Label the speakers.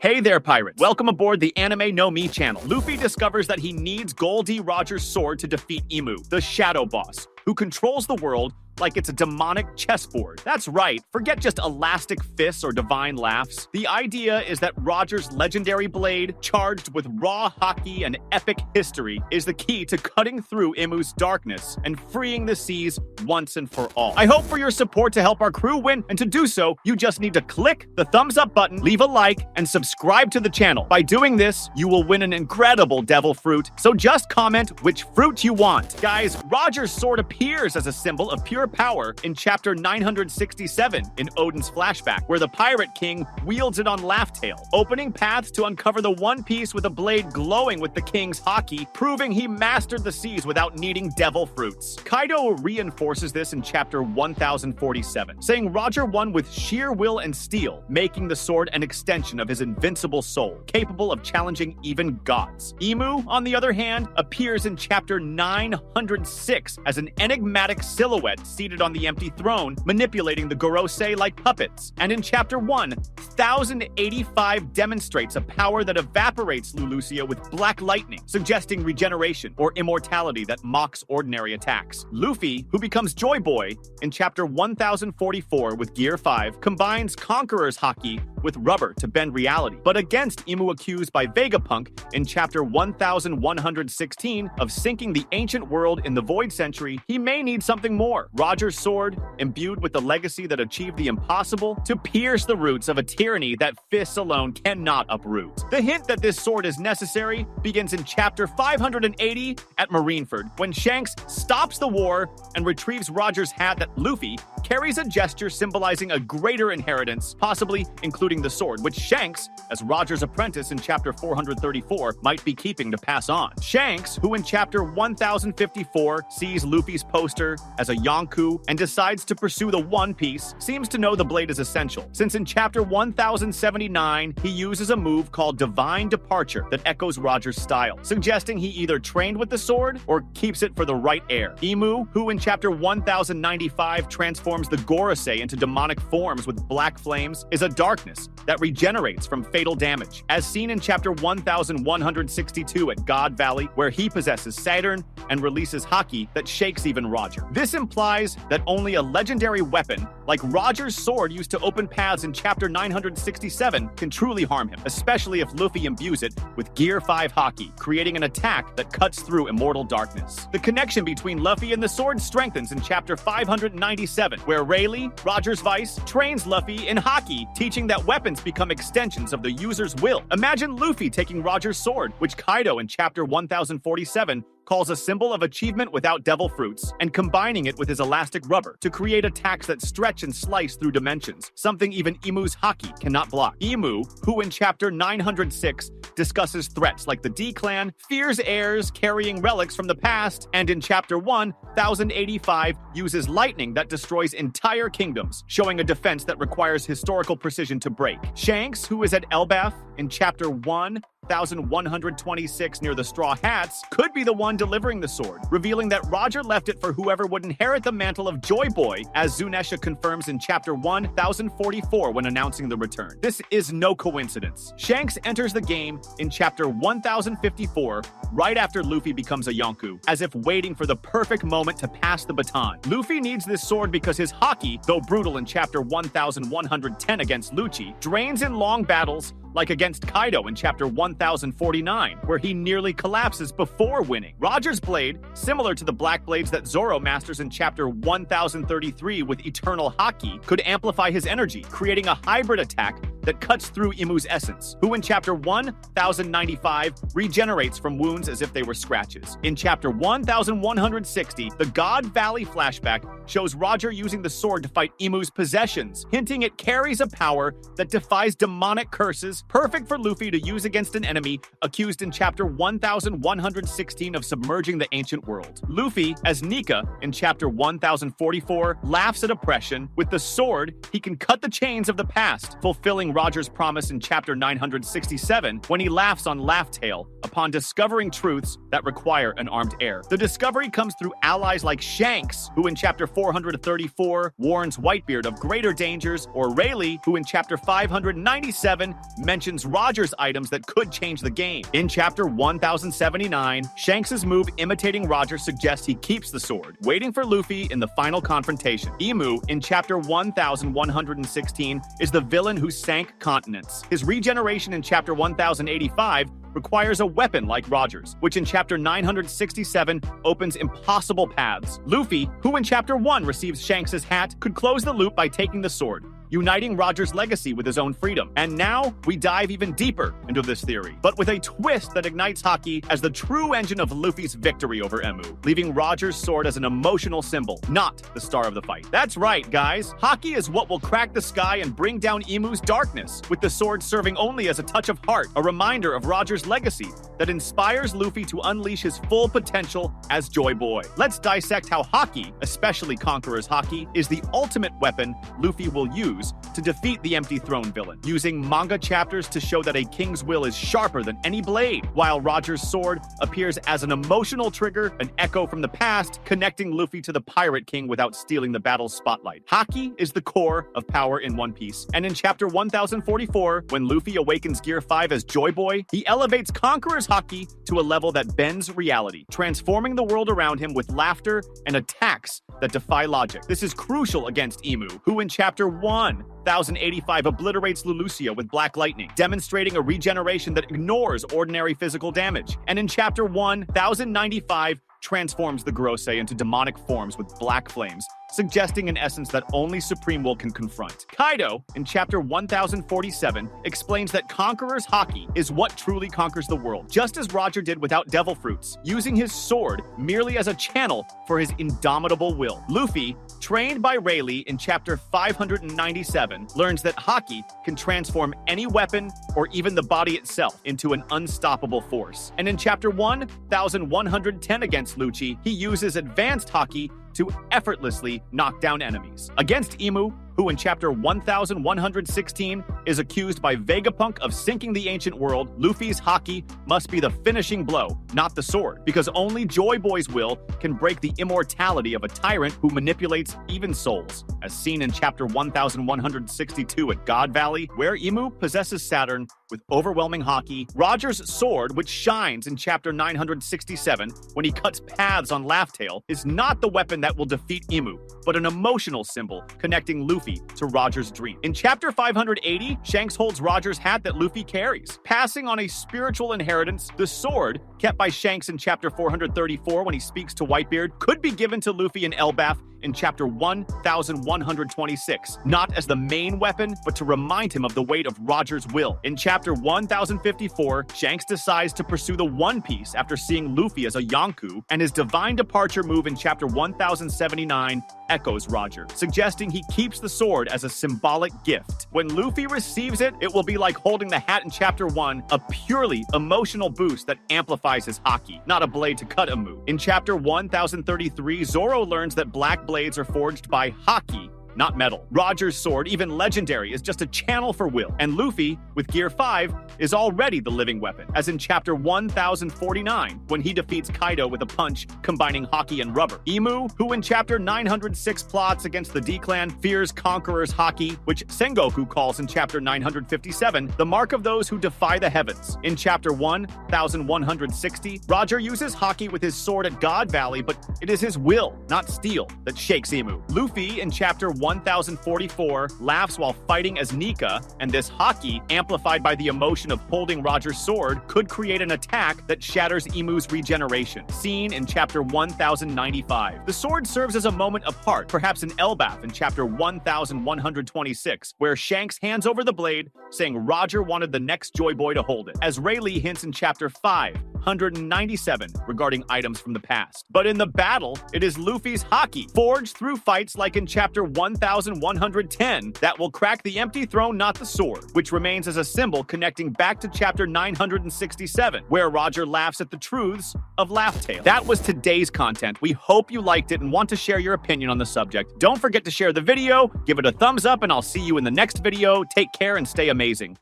Speaker 1: Hey there, pirates! Welcome aboard the Anime No Me channel. Luffy discovers that he needs Goldie Roger's sword to defeat Emu, the Shadow Boss, who controls the world like it's a demonic chessboard. That's right, forget just elastic fists or divine laughs. The idea is that Roger's legendary blade, charged with raw haki and epic history, is the key to cutting through Emu's darkness and freeing the seas once and for all. I hope for your support to help our crew win, and to do so, you just need to click the thumbs up button, leave a like, and subscribe to the channel. By doing this, you will win an incredible devil fruit, so just comment which fruit you want. Guys, Roger's sword appears as a symbol of pure power in chapter 967 in Odin's flashback, where the Pirate King wields it on Laugh-Tale, opening paths to uncover the One Piece with a blade glowing with the king's haki, proving he mastered the seas without needing devil fruits. Kaido reinforces this in chapter 1047, saying Roger won with sheer will and steel, making the sword an extension of his invincible soul, capable of challenging even gods. Emu, on the other hand, appears in chapter 906 as an enigmatic silhouette seated on the empty throne, manipulating the Gorosei like puppets. And in chapter 1085 demonstrates a power that evaporates Lulusia with black lightning, suggesting regeneration or immortality that mocks ordinary attacks. Luffy, who becomes Joy Boy in chapter 1044 with Gear 5, combines Conqueror's haki with rubber to bend reality. But against Emu accused by Vegapunk in chapter 1116 of sinking the ancient world in the Void Century, he may need something more. Roger's sword, imbued with the legacy that achieved the impossible, to pierce the roots of a tyranny that fists alone cannot uproot. The hint that this sword is necessary begins in chapter 580 at Marineford, when Shanks stops the war and retrieves Roger's hat that Luffy carries, a gesture symbolizing a greater inheritance, possibly including the sword, which Shanks, as Roger's apprentice in chapter 434, might be keeping to pass on. Shanks, who in chapter 1054 sees Luffy's poster as a Yonkou and decides to pursue the One Piece, seems to know the blade is essential, since in chapter 1079 he uses a move called Divine Departure that echoes Roger's style, suggesting he either trained with the sword or keeps it for the right heir. Emu, who in chapter 1095 transforms the Gorosei into demonic forms with black flames, is a darkness that regenerates from fatal damage, as seen in chapter 1162 at God Valley, where he possesses Saturn and releases haki that shakes even Roger. This implies that only a legendary weapon, like Roger's sword used to open paths in chapter 967, can truly harm him, especially if Luffy imbues it with Gear 5 haki, creating an attack that cuts through immortal darkness. The connection between Luffy and the sword strengthens in chapter 597, where Rayleigh, Roger's vice, trains Luffy in haki, teaching that weapons become extensions of the user's will. Imagine Luffy taking Roger's sword, which Kaido in chapter 1047 calls a symbol of achievement without devil fruits, and combining it with his elastic rubber to create attacks that stretch and slice through dimensions, something even Emu's haki cannot block. Emu, who in chapter 906 discusses threats like the D-Clan, fears heirs carrying relics from the past, and in chapter 1085 uses lightning that destroys entire kingdoms, showing a defense that requires historical precision to break. Shanks, who is at Elbaf in chapter 1126 near the Straw Hats, could be the one delivering the sword, revealing that Roger left it for whoever would inherit the mantle of Joy Boy, as Zunesha confirms in chapter 1044 when announcing the return. This is no coincidence. Shanks enters the game in chapter 1054, right after Luffy becomes a Yonkou, as if waiting for the perfect moment to pass the baton. Luffy needs this sword because his haki, though brutal in chapter 1110 against Lucci, drains in long battles, like against Kaido in chapter 1049, where he nearly collapses before winning. Roger's blade, similar to the black blades that Zoro masters in chapter 1033 with eternal haki, could amplify his energy, creating a hybrid attack that cuts through Emu's essence, who in chapter 1095 regenerates from wounds as if they were scratches. In chapter 1160, the God Valley flashback shows Roger using the sword to fight Emu's possessions, hinting it carries a power that defies demonic curses, perfect for Luffy to use against an enemy accused in chapter 1116 of submerging the ancient world. Luffy, as Nika in chapter 1044, laughs at oppression. With the sword, he can cut the chains of the past, fulfilling Roger's promise in chapter 967 when he laughs on Laughtail upon discovering truths that require an armed heir. The discovery comes through allies like Shanks, who in chapter 434 warns Whitebeard of greater dangers, or Rayleigh, who in chapter 597 mentions Roger's items that could change the game. In chapter 1079, Shanks' move imitating Roger suggests he keeps the sword, waiting for Luffy in the final confrontation. Emu, in chapter 1116, is the villain who sank continents. His regeneration in chapter 1085 requires a weapon like Roger's, which in chapter 967 opens impossible paths. Luffy, who in chapter 1 receives Shanks' hat, could close the loop by taking the sword, uniting Roger's legacy with his own freedom. And now we dive even deeper into this theory, but with a twist that ignites Haki as the true engine of Luffy's victory over Emu, leaving Roger's sword as an emotional symbol, not the star of the fight. That's right, guys. Haki is what will crack the sky and bring down Emu's darkness, with the sword serving only as a touch of heart, a reminder of Roger's legacy that inspires Luffy to unleash his full potential as Joy Boy. Let's dissect how Haki, especially Conqueror's Haki, is the ultimate weapon Luffy will use to defeat the Empty Throne villain, using manga chapters to show that a king's will is sharper than any blade, while Roger's sword appears as an emotional trigger, an echo from the past, connecting Luffy to the Pirate King without stealing the battle's spotlight. Haki is the core of power in One Piece, and in chapter 1044, when Luffy awakens Gear 5 as Joy Boy, he elevates Conqueror's Haki to a level that bends reality, transforming the world around him with laughter and attacks that defy logic. This is crucial against Emu, who in chapter 1085 obliterates Lulusia with black lightning, demonstrating a regeneration that ignores ordinary physical damage. And in chapter 1095, transforms the Gorosei into demonic forms with black flames, suggesting an essence that only Supreme Will can confront. Kaido, in chapter 1047, explains that Conqueror's Haki is what truly conquers the world, just as Roger did without Devil Fruits, using his sword merely as a channel for his indomitable will. Luffy, trained by Rayleigh in chapter 597, learns that Haki can transform any weapon or even the body itself into an unstoppable force. And in chapter 1110 against Lucci, he uses advanced Haki to effortlessly knock down enemies. Against Emu, who in chapter 1116 is accused by Vegapunk of sinking the ancient world, Luffy's Haki must be the finishing blow, not the sword, because only Joy Boy's will can break the immortality of a tyrant who manipulates even souls, as seen in chapter 1162 at God Valley, where Emu possesses Saturn with overwhelming Haki. Roger's sword, which shines in chapter 967 when he cuts paths on Laughtail, is not the weapon that will defeat Emu, but an emotional symbol connecting Luffy to Roger's dream. In chapter 580, Shanks holds Roger's hat that Luffy carries, passing on a spiritual inheritance. The sword, kept by Shanks in chapter 434 when he speaks to Whitebeard, could be given to Luffy in Elbaf in chapter 1126, not as the main weapon, but to remind him of the weight of Roger's will. In chapter 1054, Shanks decides to pursue the One Piece after seeing Luffy as a Yonkou, and his divine departure move in chapter 1079 echoes Roger, suggesting he keeps the sword as a symbolic gift. When Luffy receives it, it will be like holding the hat in chapter 1, a purely emotional boost that amplifies his Haki, not a blade to cut Emu. In chapter 1033, Zoro learns that black blades are forged by Haki, not metal. Roger's sword, even legendary, is just a channel for will, and Luffy, with Gear 5, is already the living weapon, as in chapter 1049, when he defeats Kaido with a punch combining Haki and rubber. Emu, who in chapter 906 plots against the D-Clan, fears Conqueror's Haki, which Sengoku calls in chapter 957, the mark of those who defy the heavens. In chapter 1160, Roger uses Haki with his sword at God Valley, but it is his will, not steel, that shakes Emu. Luffy, in chapter 1044, laughs while fighting as Nika, and this Haki, amplified by the emotion of holding Roger's sword, could create an attack that shatters Emu's regeneration, seen in chapter 1095. The sword serves as a moment of heart, perhaps in Elbaf in chapter 1126, where Shanks hands over the blade, saying Roger wanted the next Joy Boy to hold it, as Rayleigh hints in chapter 5 197 regarding items from the past. But in the battle, it is Luffy's Haki, forged through fights like in chapter 1110, that will crack the empty throne, not the sword, which remains as a symbol connecting back to chapter 967, where Roger laughs at the truths of Laugh Tale. That was today's content. We hope you liked it and want to share your opinion on the subject. Don't forget to share the video, give it a thumbs up, and I'll see you in the next video. Take care and stay amazing.